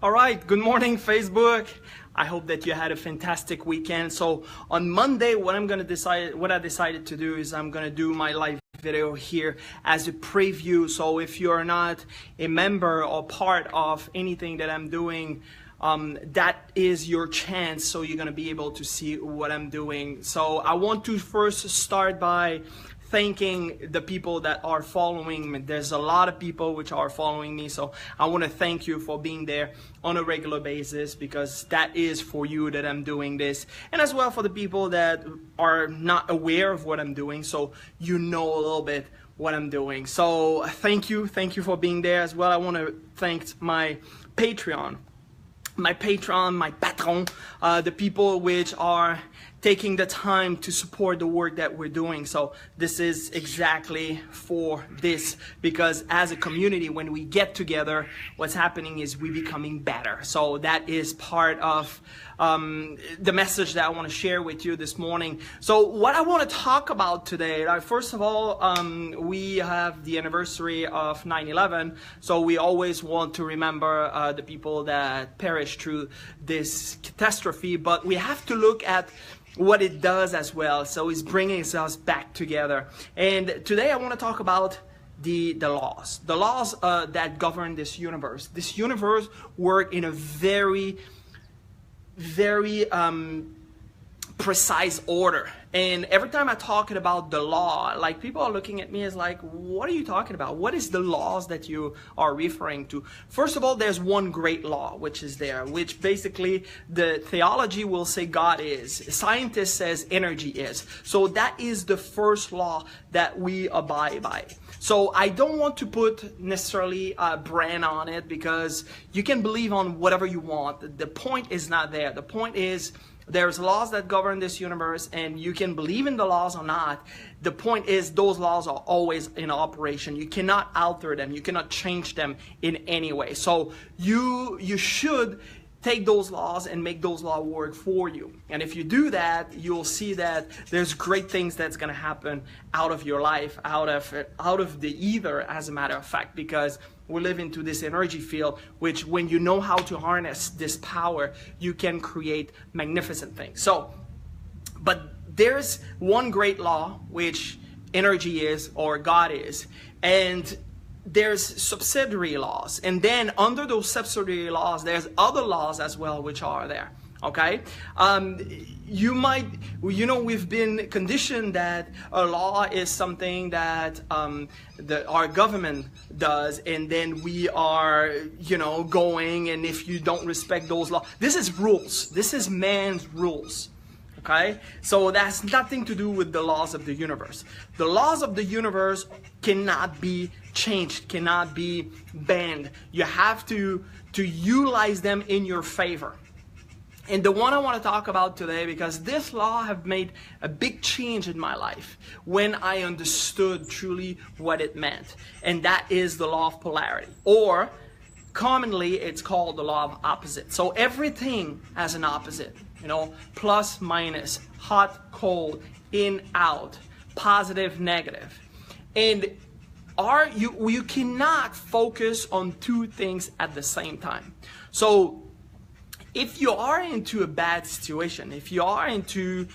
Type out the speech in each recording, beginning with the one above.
All right, good morning, Facebook. I hope that you had a fantastic weekend. So on Monday, what I decided to do is I'm gonna do my live video here as a preview. So if you're not a member or part of anything that I'm doing, that is your chance. So you're gonna be able to see what I'm doing. So I want to first start by thanking the people that are following me. There's a lot of people which are following me, so I want to thank you for being there on a regular basis, because that is for you that I'm doing this, and as well for the people that are not aware of what I'm doing, so you know a little bit what I'm doing. So thank you for being there as well. I want to thank my patron, my patron, the people which are taking the time to support the work that we're doing. So this is exactly for this, because as a community, when we get together, what's happening is we're becoming better. So that is part of the message that I want to share with you this morning. So what I want to talk about today, first of all, we have the anniversary of 9/11, so we always want to remember the people that perished through this catastrophe, but we have to look at what it does as well. So it's bringing us back together. And today I want to talk about the laws that govern this universe. This universe works in a very precise order. And every time I talk about the law, like, people are looking at me as like, what are you talking about? What is the laws that you are referring to? First of all, there's one great law which is there, which basically the theology will say God is. Scientists says energy is. So that is the first law that we abide by. So I don't want to put necessarily a brand on it, because you can believe on whatever you want. The point is not there. The point is, there's laws that govern this universe, and you can believe in the laws or not. The point is, those laws are always in operation. You cannot alter them. You cannot change them in any way. So you should take those laws and make those laws work for you. And if you do that, you'll see that there's great things that's going to happen out of your life, out of the ether, as a matter of fact, because we live into this energy field, which, when you know how to harness this power, you can create magnificent things. So, but there's one great law, which energy is, or God is, and there's subsidiary laws, and then under those subsidiary laws, there's other laws as well which are there. Okay, we've been conditioned that a law is something that our government does, and then we are, going, and if you don't respect those laws, this is rules. This is man's rules. Okay, so that's nothing to do with the laws of the universe. The laws of the universe cannot be changed, cannot be banned. You have to utilize them in your favor. And the one I want to talk about today, because this law have made a big change in my life when I understood truly what it meant. And that is the law of polarity, or commonly it's called the law of opposite. So everything has an opposite, plus, minus, hot, cold, in, out, positive, negative. And you cannot focus on two things at the same time. So if you are into a bad situation, if you are into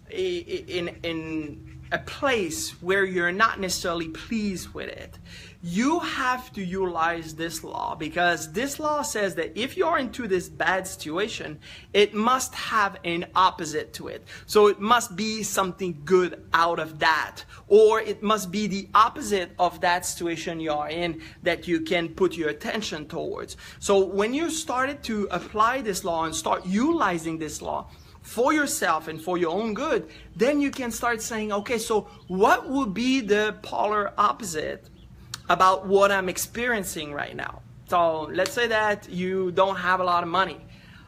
in a place where you're not necessarily pleased with it, you have to utilize this law, because this law says that if you're into this bad situation, it must have an opposite to it. So it must be something good out of that, or it must be the opposite of that situation you are in that you can put your attention towards. So when you started to apply this law and start utilizing this law for yourself and for your own good, then you can start saying, okay, so what would be the polar opposite about what I'm experiencing right now? So let's say that you don't have a lot of money,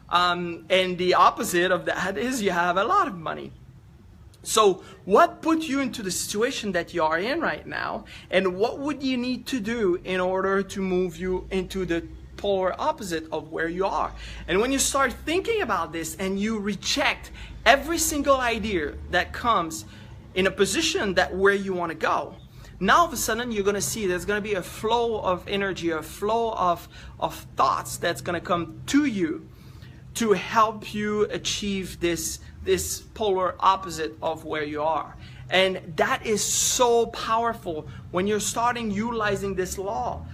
and the opposite of that is you have a lot of money. So what put you into the situation that you are in right now, and what would you need to do in order to move you into the polar opposite of where you are? And when you start thinking about this and you reject every single idea that comes in a position that where you want to go, now all of a sudden you're going to see there's going to be a flow of energy, a flow of thoughts that's going to come to you to help you achieve this polar opposite of where you are. And that is so powerful when you're starting utilizing this law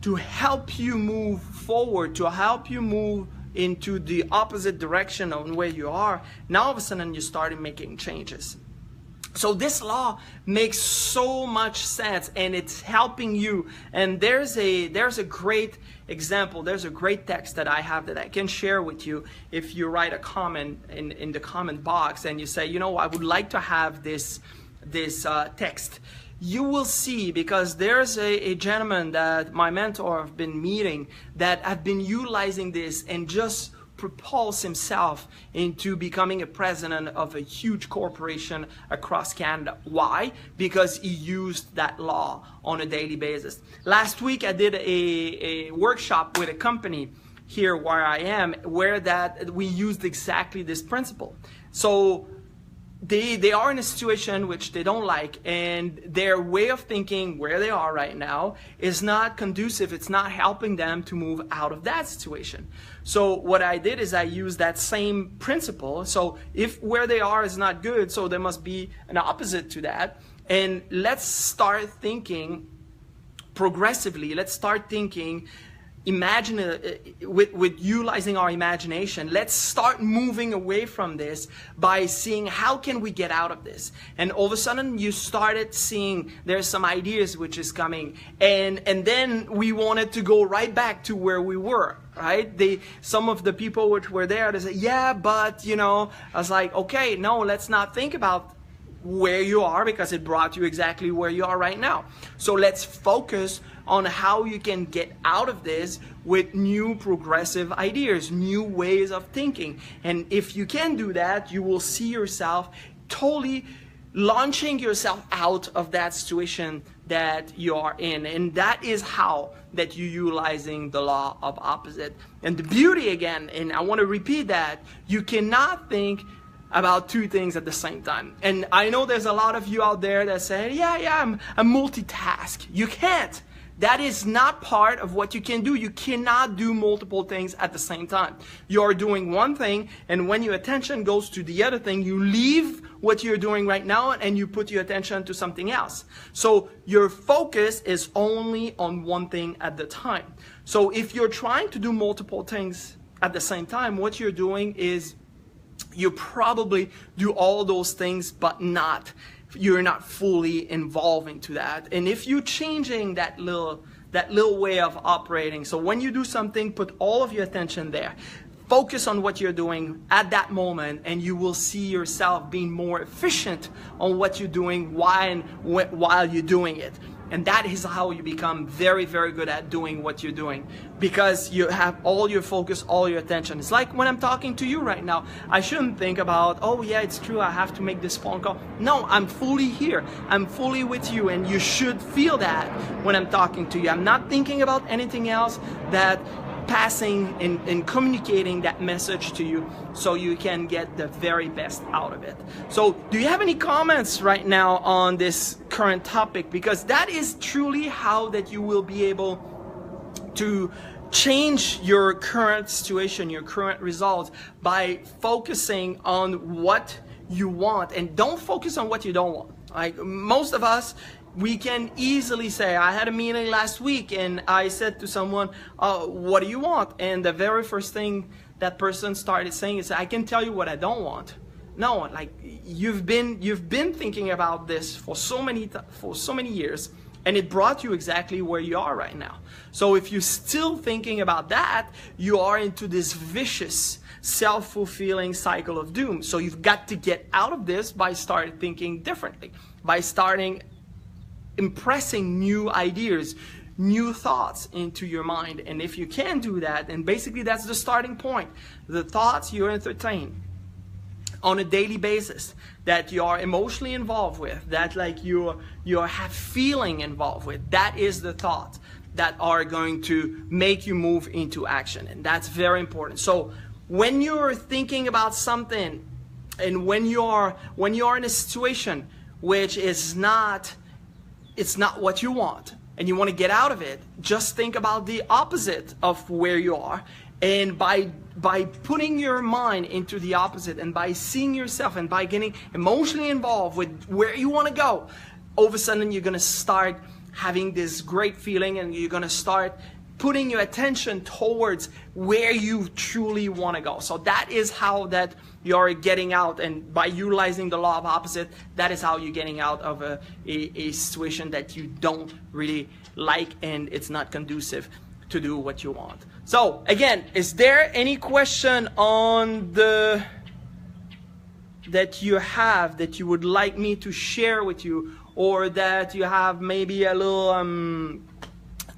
to help you move forward, to help you move into the opposite direction of where you are. Now all of a sudden you started making changes. So this law makes so much sense, and it's helping you. And there's a great example, there's a great text that I have that I can share with you. If you write a comment in the comment box and you say, you know, I would like to have this text, you will see, because there's a gentleman that my mentor have been meeting that have been utilizing this and just propulse himself into becoming a president of a huge corporation across Canada. Why? Because he used that law on a daily basis. Last week I did a workshop with a company here where I am, where we used exactly this principle. So they are in a situation which they don't like, and their way of thinking where they are right now is not conducive. It's not helping them to move out of that situation. So what I did is I used that same principle. So if where they are is not good, so there must be an opposite to that. And let's start thinking progressively. Let's start thinking with utilizing our imagination. Let's start moving away from this by seeing how can we get out of this. And all of a sudden you started seeing there's some ideas which is coming, and then we wanted to go right back to where we were, right? Some of the people which were there, they said, yeah, but you know, I was like, okay, no, let's not think about where you are, because it brought you exactly where you are right now. So let's focus on how you can get out of this with new progressive ideas, new ways of thinking. And if you can do that, you will see yourself totally launching yourself out of that situation that you are in. And that is how that you're utilizing the law of opposite. And the beauty, again, and I want to repeat that, you cannot think about two things at the same time. And I know there's a lot of you out there that say, yeah, I'm multitask. You can't. That is not part of what you can do. You cannot do multiple things at the same time. You're doing one thing, and when your attention goes to the other thing, you leave what you're doing right now and you put your attention to something else. So your focus is only on one thing at the time. So if you're trying to do multiple things at the same time, what you're doing is you probably do all those things, but you're not fully involving to that. And if you're changing that little way of operating, so when you do something, put all of your attention there. Focus on what you're doing at that moment, and you will see yourself being more efficient on what you're doing while you're doing it. And that is how you become very, very good at doing what you're doing, because you have all your focus, all your attention. It's like when I'm talking to you right now, I shouldn't think about, oh yeah, it's true, I have to make this phone call. No, I'm fully here. I'm fully with you, and you should feel that when I'm talking to you. I'm not thinking about anything else, that passing and communicating that message to you so you can get the very best out of it. So do you have any comments right now on this current topic? Because that is truly how that you will be able to change your current situation, your current results, by focusing on what you want, and don't focus on what you don't want. Like most of us, we can easily say, I had a meeting last week and I said to someone, what do you want? And the very first thing that person started saying is, I can tell you what I don't want. No, like you've been thinking about this for so many years, and it brought you exactly where you are right now. So if you're still thinking about that, you are into this vicious self-fulfilling cycle of doom. So you've got to get out of this by starting thinking differently, by starting impressing new ideas, new thoughts into your mind. And if you can do that, then basically that's the starting point. The thoughts you entertain on a daily basis, that you are emotionally involved with, that like you have feeling involved with, that is the thought that are going to make you move into action. And that's very important. So when you're thinking about something, and when you are in a situation which is not it's not what you want and you want to get out of it, just think about the opposite of where you are. And by putting your mind into the opposite and by seeing yourself and by getting emotionally involved with where you want to go, all of a sudden you're going to start having this great feeling and you're going to start putting your attention towards where you truly want to go. So that is how that you're getting out, and by utilizing the law of opposite, that is how you're getting out of a situation that you don't really like and it's not conducive to do what you want. So again, is there any question on that you have that you would like me to share with you, or that you have maybe a little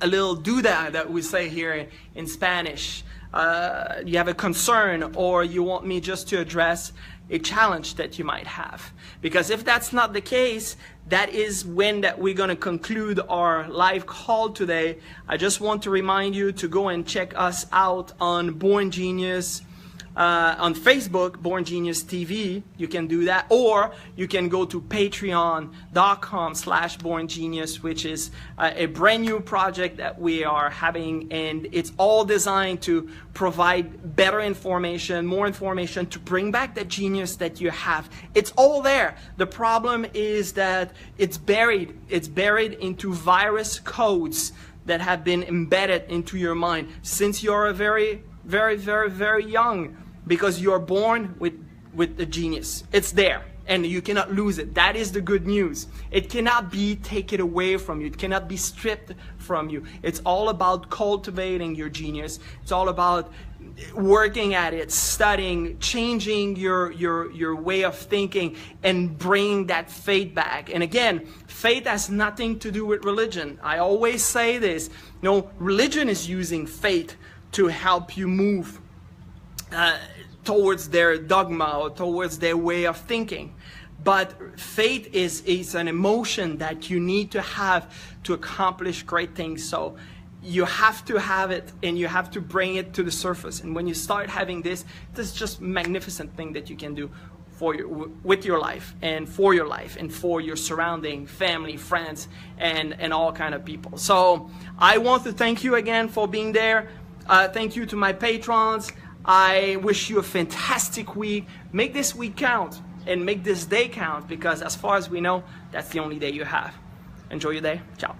duda that we say here in Spanish? You have a concern, or you want me just to address a challenge that you might have? Because if that's not the case, that is when that we're going to conclude our live call today. I just want to remind you to go and check us out on Born Genius, on Facebook, Born Genius TV. You can do that, or you can go to patreon.com/borngenius, which is a brand new project that we are having, and it's all designed to provide better information, more information, to bring back that genius that you have. It's all there. The problem is that it's buried into virus codes that have been embedded into your mind since you're a very young, because you're born with the genius. It's there and you cannot lose it. That is the good news. It cannot be taken away from you. It cannot be stripped from you. It's all about cultivating your genius. It's all about working at it, studying, changing your way of thinking, and bringing that faith back. And again, faith has nothing to do with religion. I always say this. No, religion is using faith to help you move towards their dogma or towards their way of thinking. But faith is an emotion that you need to have to accomplish great things. So you have to have it, and you have to bring it to the surface. And when you start having this is just magnificent thing that you can do with your life, and for your life, and for your surrounding family, friends, and all kind of people. So I want to thank you again for being there. Thank you to my patrons. I wish you a fantastic week. Make this week count and make this day count, because as far as we know, that's the only day you have. Enjoy your day. Ciao.